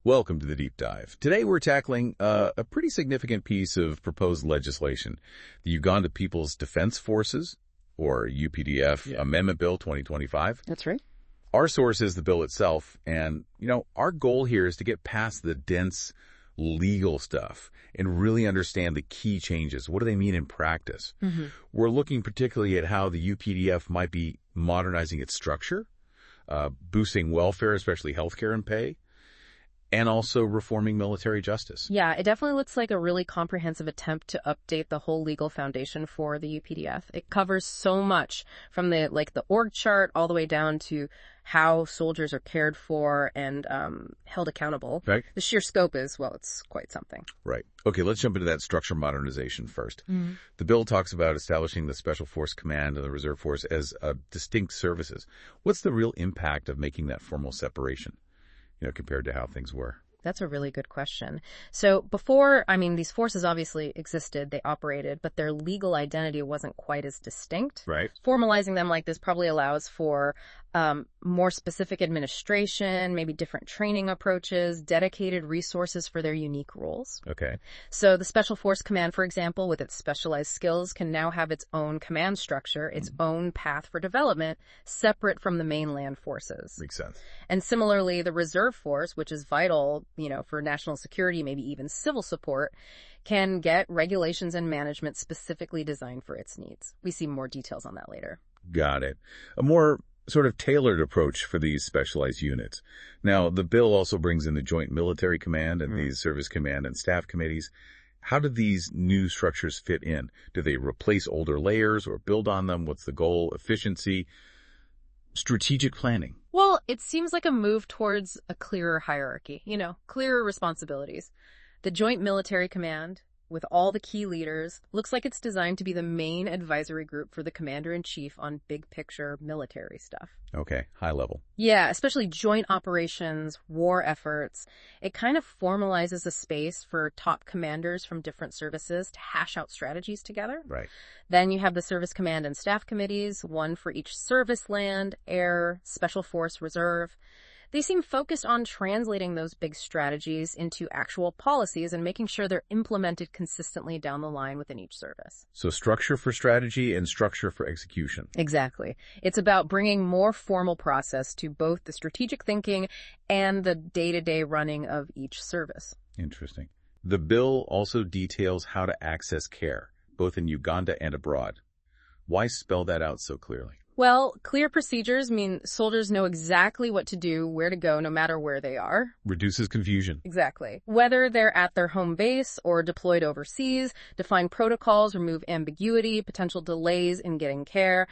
Welcome to the Deep Dive. Today we're tackling a pretty significant piece of proposed legislation, the Uganda People's Defense Forces, or UPDF Amendment Bill 2025. That's right. Our source is the bill itself, and, our goal here is to get past the dense legal stuff and really understand the key changes. What do they mean in practice? We're looking particularly at how the UPDF might be modernizing its structure, boosting welfare, especially healthcare and pay, and also reforming military justice. Yeah, it definitely looks like a really comprehensive attempt to update the whole legal foundation for the UPDF. It covers so much from the org chart all the way down to how soldiers are cared for and held accountable. Right. The sheer scope is, well, it's quite something. Right. Okay, let's jump into that structure modernization first. The bill talks about establishing the Special Force Command and the Reserve Force as distinct services. What's the real impact of making that formal separation, compared to how things were? That's a really good question. So before, these forces obviously existed, they operated, but their legal identity wasn't quite as distinct. Right. Formalizing them like this probably allows for more specific administration, maybe different training approaches, dedicated resources for their unique roles. Okay. So the Special Force Command, for example, with its specialized skills, can now have its own command structure, its own path for development, separate from the mainland forces. Makes sense. And similarly, the Reserve Force, which is vital, for national security, maybe even civil support, can get regulations and management specifically designed for its needs. We see more details on that later. Got it. A more sort of tailored approach for these specialized units. Now, the bill also brings in the Joint Military Command and these Service Command and Staff Committees. How do these new structures fit in? Do they replace older layers or build on them? What's the goal? Efficiency? Strategic planning? Well, it seems like a move towards a clearer hierarchy, clearer responsibilities. The Joint Military Command, with all the key leaders, looks like it's designed to be the main advisory group for the commander-in-chief on big-picture military stuff. Okay, high level. Yeah, especially joint operations, war efforts. It kind of formalizes a space for top commanders from different services to hash out strategies together. Right. Then you have the Service Command and Staff Committees, one for each service land, air, Special Force, Reserve. They seem focused on translating those big strategies into actual policies and making sure they're implemented consistently down the line within each service. So structure for strategy and structure for execution. Exactly. It's about bringing more formal process to both the strategic thinking and the day-to-day running of each service. Interesting. The bill also details how to access care, both in Uganda and abroad. Why spell that out so clearly? Well, clear procedures mean soldiers know exactly what to do, where to go, no matter where they are. Reduces confusion. Exactly. Whether they're at their home base or deployed overseas, define protocols, remove ambiguity, potential delays in getting care.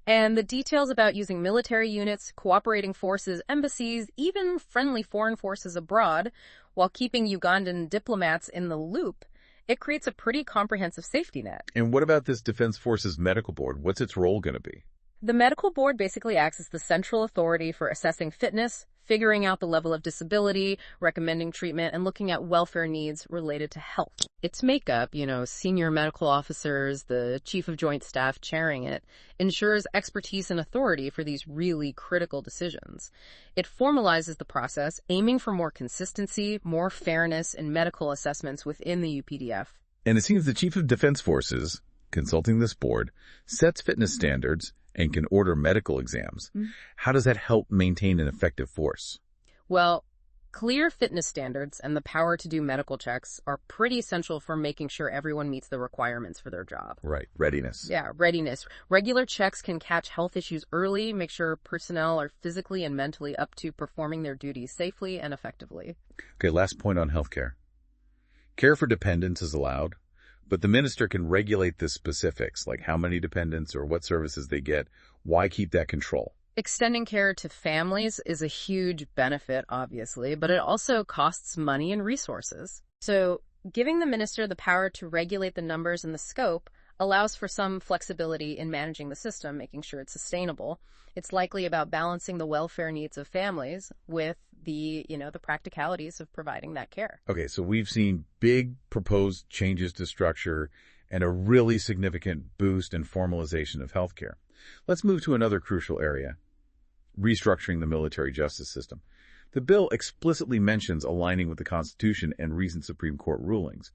And the details about using military units, cooperating forces, embassies, even friendly foreign forces abroad, while keeping Ugandan diplomats in the loop, it creates a pretty comprehensive safety net. And what about this Defense Forces Medical Board? What's its role going to be? The medical board basically acts as the central authority for assessing fitness, figuring out the level of disability, recommending treatment, and looking at welfare needs related to health. Its makeup, senior medical officers, the chief of joint staff chairing it, ensures expertise and authority for these really critical decisions. It formalizes the process, aiming for more consistency, more fairness in medical assessments within the UPDF. And it seems the chief of defense forces, consulting this board, sets fitness standards and can order medical exams. How does that help maintain an effective force? Well, clear fitness standards and the power to do medical checks are pretty essential for making sure everyone meets the requirements for their job. Right. Readiness. Yeah, readiness. Regular checks can catch health issues early, make sure personnel are physically and mentally up to performing their duties safely and effectively. Okay, last point on healthcare. Care for dependents is allowed, but the minister can regulate the specifics, like how many dependents or what services they get. Why keep that control? Extending care to families is a huge benefit, obviously, but it also costs money and resources. So giving the minister the power to regulate the numbers and the scope allows for some flexibility in managing the system, making sure it's sustainable. It's likely about balancing the welfare needs of families with the practicalities of providing that care. Okay, so we've seen big proposed changes to structure and a really significant boost in formalization of healthcare. Let's move to another crucial area, restructuring the military justice system. The bill explicitly mentions aligning with the Constitution and recent Supreme Court rulings.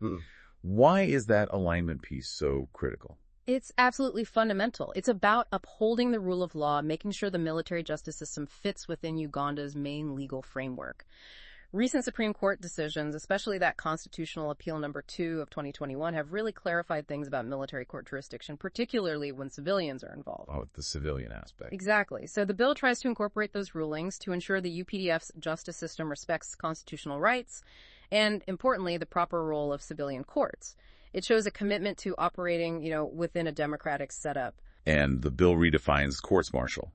Why is that alignment piece so critical? It's absolutely fundamental. It's about upholding the rule of law, making sure the military justice system fits within Uganda's main legal framework. Recent Supreme Court decisions, especially that Constitutional Appeal number 2 of 2021, have really clarified things about military court jurisdiction, particularly when civilians are involved. Oh, the civilian aspect. Exactly. So the bill tries to incorporate those rulings to ensure the UPDF's justice system respects constitutional rights and, importantly, the proper role of civilian courts. It shows a commitment to operating, within a democratic setup. And the bill redefines courts-martial.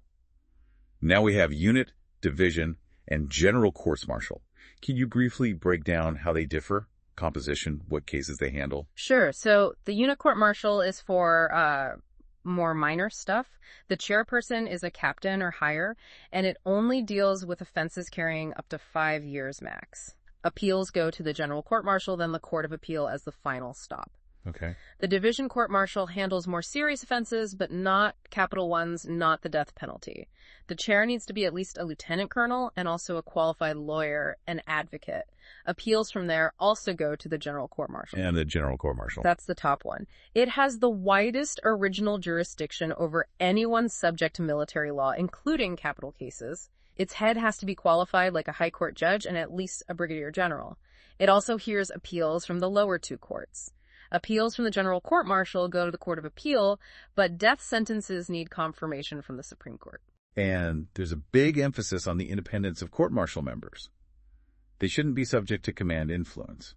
Now we have unit, division, and general courts-martial. Can you briefly break down how they differ? Composition, what cases they handle? Sure. So the unit court-martial is for more minor stuff. The chairperson is a captain or higher, and it only deals with offenses carrying up to 5 years max. Appeals go to the general court-martial, then the Court of Appeal as the final stop. Okay. The division court-martial handles more serious offenses, but not capital ones, not the death penalty. The chair needs to be at least a lieutenant colonel and also a qualified lawyer and advocate. Appeals from there also go to the general court-martial. And the general court-martial. That's the top one. It has the widest original jurisdiction over anyone subject to military law, including capital cases. Its head has to be qualified like a high court judge and at least a brigadier general. It also hears appeals from the lower 2 courts. Appeals from the general court-martial go to the Court of Appeal, but death sentences need confirmation from the Supreme Court. And there's a big emphasis on the independence of court-martial members. They shouldn't be subject to command influence.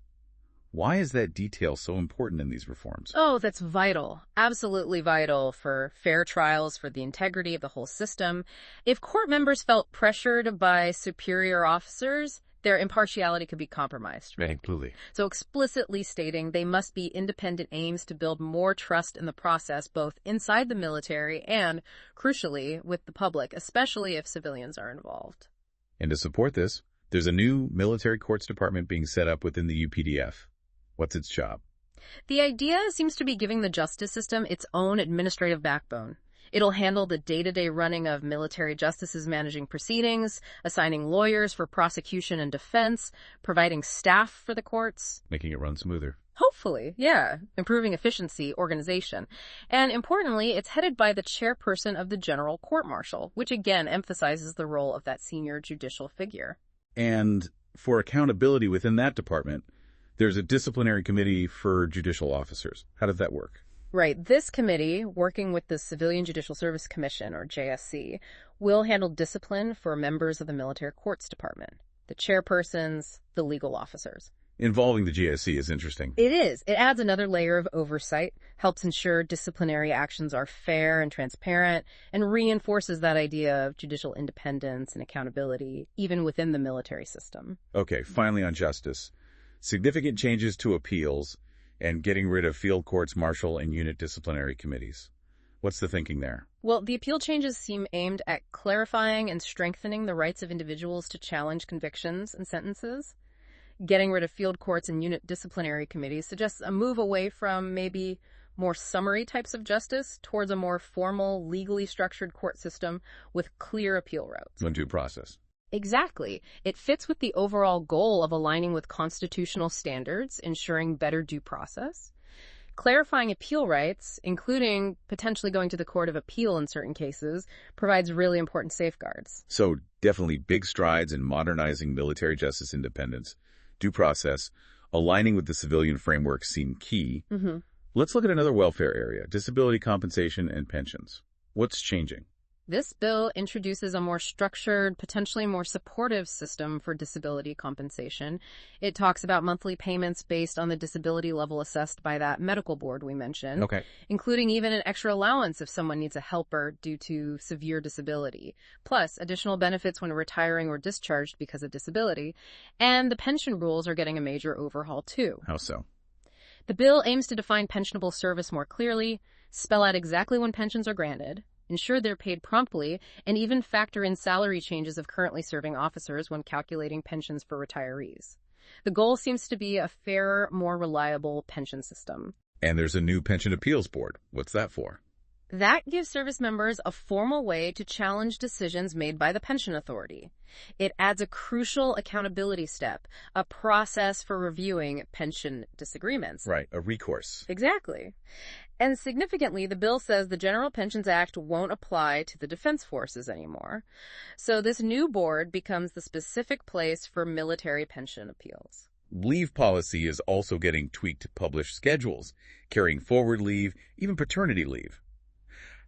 Why is that detail so important in these reforms? Oh, that's vital. Absolutely vital for fair trials, for the integrity of the whole system. If court members felt pressured by superior officers, their impartiality could be compromised. Absolutely. So explicitly stating they must be independent aims to build more trust in the process, both inside the military and, crucially, with the public, especially if civilians are involved. And to support this, there's a new military courts department being set up within the UPDF. What's its job? The idea seems to be giving the justice system its own administrative backbone. It'll handle the day-to-day running of military justices managing proceedings, assigning lawyers for prosecution and defense, providing staff for the courts. Making it run smoother. Hopefully, yeah. Improving efficiency, organization. And importantly, it's headed by the chairperson of the General Court-Martial, which again emphasizes the role of that senior judicial figure. And for accountability within that department, there's a disciplinary committee for judicial officers. How does that work? Right. This committee, working with the Civilian Judicial Service Commission, or JSC, will handle discipline for members of the Military Courts Department, the chairpersons, the legal officers. Involving the JSC is interesting. It is. It adds another layer of oversight, helps ensure disciplinary actions are fair and transparent, and reinforces that idea of judicial independence and accountability, even within the military system. Okay, finally on justice. Significant changes to appeals and getting rid of field courts-martial and unit disciplinary committees. What's the thinking there? Well, the appeal changes seem aimed at clarifying and strengthening the rights of individuals to challenge convictions and sentences. Getting rid of field courts and unit disciplinary committees suggests a move away from maybe more summary types of justice towards a more formal, legally structured court system with clear appeal routes. Due process. Exactly. It fits with the overall goal of aligning with constitutional standards, ensuring better due process. Clarifying appeal rights, including potentially going to the Court of Appeal in certain cases, provides really important safeguards. So definitely big strides in modernizing military justice independence, due process, aligning with the civilian framework seem key. Let's look at another welfare area, disability compensation and pensions. What's changing? This bill introduces a more structured, potentially more supportive system for disability compensation. It talks about monthly payments based on the disability level assessed by that medical board we mentioned, including even an extra allowance if someone needs a helper due to severe disability, plus additional benefits when retiring or discharged because of disability. And the pension rules are getting a major overhaul too. How so? The bill aims to define pensionable service more clearly, spell out exactly when pensions are granted, ensure they're paid promptly, and even factor in salary changes of currently serving officers when calculating pensions for retirees. The goal seems to be a fairer, more reliable pension system. And there's a new pension appeals board. What's that for? That gives service members a formal way to challenge decisions made by the pension authority. It adds a crucial accountability step, a process for reviewing pension disagreements. Right, a recourse. Exactly. And significantly, the bill says the General Pensions Act won't apply to the defense forces anymore. So this new board becomes the specific place for military pension appeals. Leave policy is also getting tweaked to publish schedules, carrying forward leave, even paternity leave.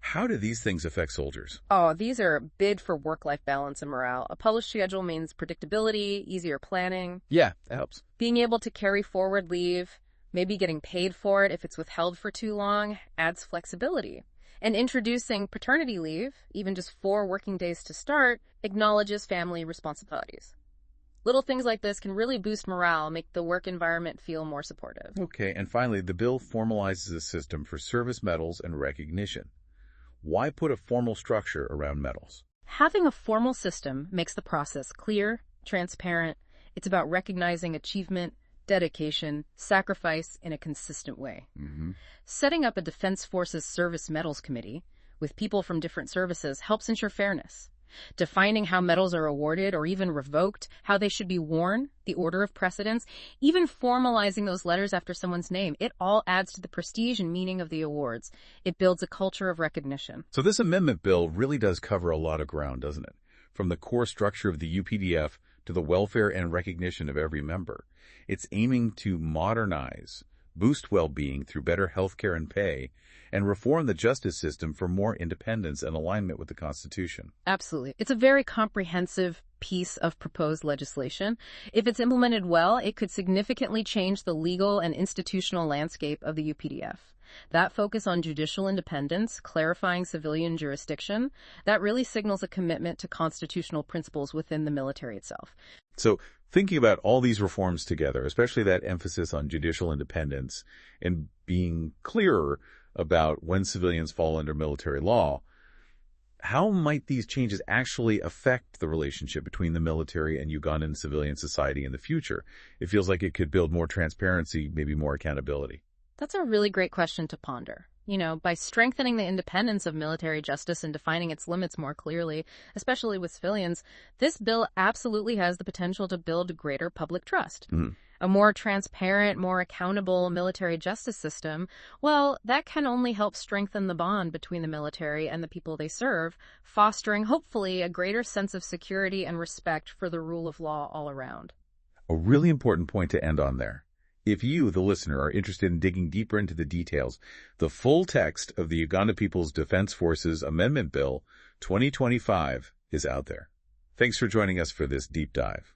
How do these things affect soldiers? Oh, these are bid for work-life balance and morale. A published schedule means predictability, easier planning. Yeah, that helps. Being able to carry forward leave, maybe getting paid for it if it's withheld for too long, adds flexibility. And introducing paternity leave, even just 4 working days to start, acknowledges family responsibilities. Little things like this can really boost morale, make the work environment feel more supportive. Okay, and finally, the bill formalizes a system for service medals and recognition. Why put a formal structure around medals? Having a formal system makes the process clear, transparent. It's about recognizing achievement, dedication, sacrifice in a consistent way. Setting up a Defense Forces Service Medals Committee with people from different services helps ensure fairness. Defining how medals are awarded or even revoked, how they should be worn, the order of precedence, even formalizing those letters after someone's name, it all adds to the prestige and meaning of the awards. It builds a culture of recognition. So this amendment bill really does cover a lot of ground, doesn't it? From the core structure of the UPDF to the welfare and recognition of every member. It's aiming to modernize, boost well-being through better health care and pay, and reform the justice system for more independence and alignment with the Constitution. Absolutely. It's a very comprehensive piece of proposed legislation. If it's implemented well, it could significantly change the legal and institutional landscape of the UPDF. That focus on judicial independence, clarifying civilian jurisdiction, that really signals a commitment to constitutional principles within the military itself. So thinking about all these reforms together, especially that emphasis on judicial independence and being clearer about when civilians fall under military law, how might these changes actually affect the relationship between the military and Ugandan civilian society in the future? It feels like it could build more transparency, maybe more accountability. That's a really great question to ponder. By strengthening the independence of military justice and defining its limits more clearly, especially with civilians, this bill absolutely has the potential to build greater public trust. A more transparent, more accountable military justice system, well, that can only help strengthen the bond between the military and the people they serve, fostering, hopefully, a greater sense of security and respect for the rule of law all around. A really important point to end on there. If you, the listener, are interested in digging deeper into the details, the full text of the Uganda People's Defense Forces Amendment Bill 2025 is out there. Thanks for joining us for this deep dive.